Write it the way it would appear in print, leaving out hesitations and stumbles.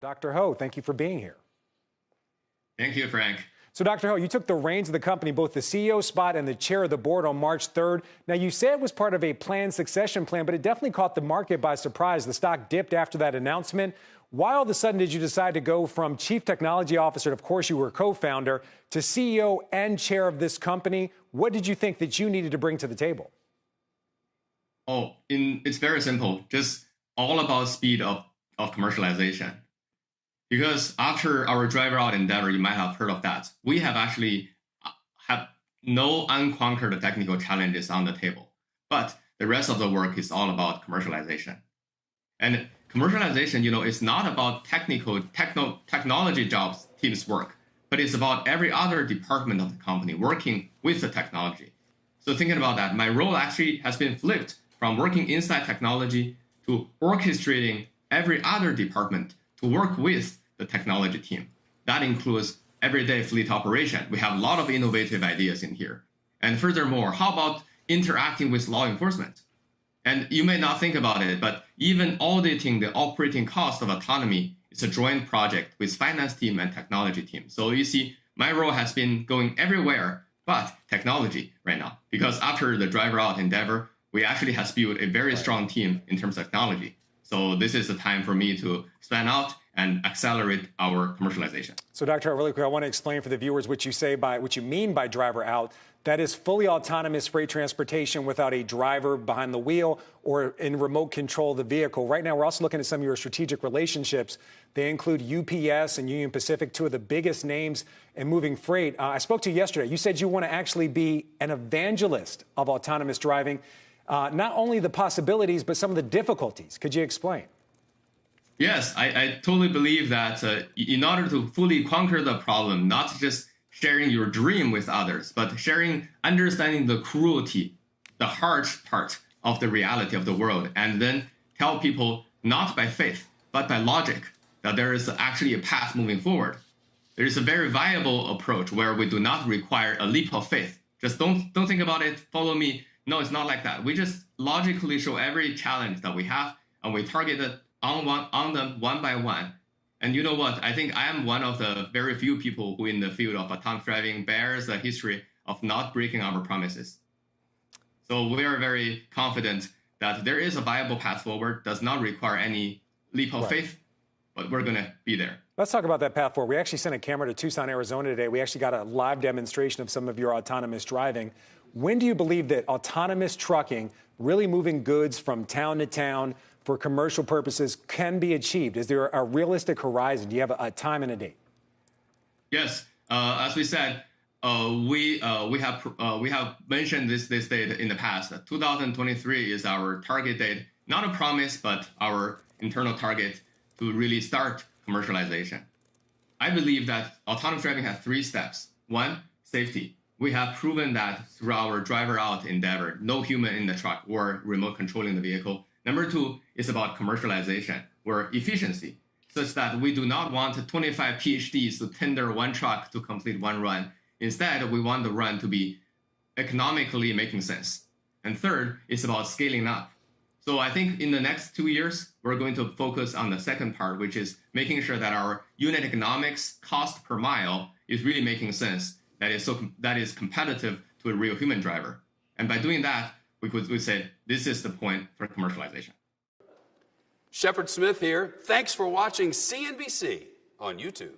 Dr. Ho, thank you for being here. Thank you, Frank. So, Dr. Ho, you took the reins of the company, both the CEO spot and the chair of the board on March 3rd. Now, you said it was part of a planned succession plan, but it definitely caught the market by surprise. The stock dipped after that announcement. Why all of a sudden did you decide to go from chief technology officer, and of course you were co-founder, to CEO and chair of this company? What did you think that you needed to bring to the table? It's very simple. Just all about speed of commercialization. Because after our driver out endeavor, you might have heard of that, we have actually have no unconquered technical challenges on the table. But the rest of the work is all about commercialization. And commercialization, is not about technology jobs teams work, but it's about every other department of the company working with the technology. So thinking about that, my role actually has been flipped from working inside technology to orchestrating every other department to work with the technology team. That includes everyday fleet operation. We have a lot of innovative ideas in here. And furthermore, how about interacting with law enforcement? And you may not think about it, but even auditing the operating cost of autonomy is a joint project with finance team and technology team. So you see, my role has been going everywhere but technology right now. Because after the driver out endeavor, we actually have built a very strong team in terms of technology. So this is the time for me to span out and accelerate our commercialization. So, Dr. Ho, really quick, I want to explain for the viewers what you mean by driver out. That is fully autonomous freight transportation without a driver behind the wheel or in remote control of the vehicle. Right now, we're also looking at some of your strategic relationships. They include UPS and Union Pacific, two of the biggest names in moving freight. I spoke to you yesterday. You said you want to actually be an evangelist of autonomous driving. Not only the possibilities, but some of the difficulties. Could you explain? Yes, I totally believe that in order to fully conquer the problem, not just sharing your dream with others, but understanding the cruelty, the harsh part of the reality of the world, and then tell people not by faith, but by logic, that there is actually a path moving forward. There is a very viable approach where we do not require a leap of faith. Just don't think about it, follow me. No, it's not like that. We just logically show every challenge that we have, and we target it on them one by one. And you know what? I think I am one of the very few people who in the field of autonomous driving bears a history of not breaking our promises. So we are very confident that there is a viable path forward, does not require any leap of faith, but we're going to be there. Let's talk about that path forward. We actually sent a camera to Tucson, Arizona today. We actually got a live demonstration of some of your autonomous driving. When do you believe that autonomous trucking, really moving goods from town to town for commercial purposes, can be achieved? Is there a realistic horizon? Do you have a time and a date? Yes. As we said, we have mentioned this date in the past. 2023 is our target date, not a promise, but our internal target to really start commercialization. I believe that autonomous driving has 3 steps. 1, safety. We have proven that through our driver out endeavor, no human in the truck or remote controlling the vehicle. Number 2 is about commercialization or efficiency, such that we do not want 25 PhDs to tender one truck to complete one run. Instead, we want the run to be economically making sense. And third is about scaling up. So I think in the next 2 years, we're going to focus on the second part, which is making sure that our unit economics cost per mile is really making sense. That is competitive to a real human driver. And by doing that, we say this is the point for commercialization. Shepard Smith here. Thanks for watching CNBC on YouTube.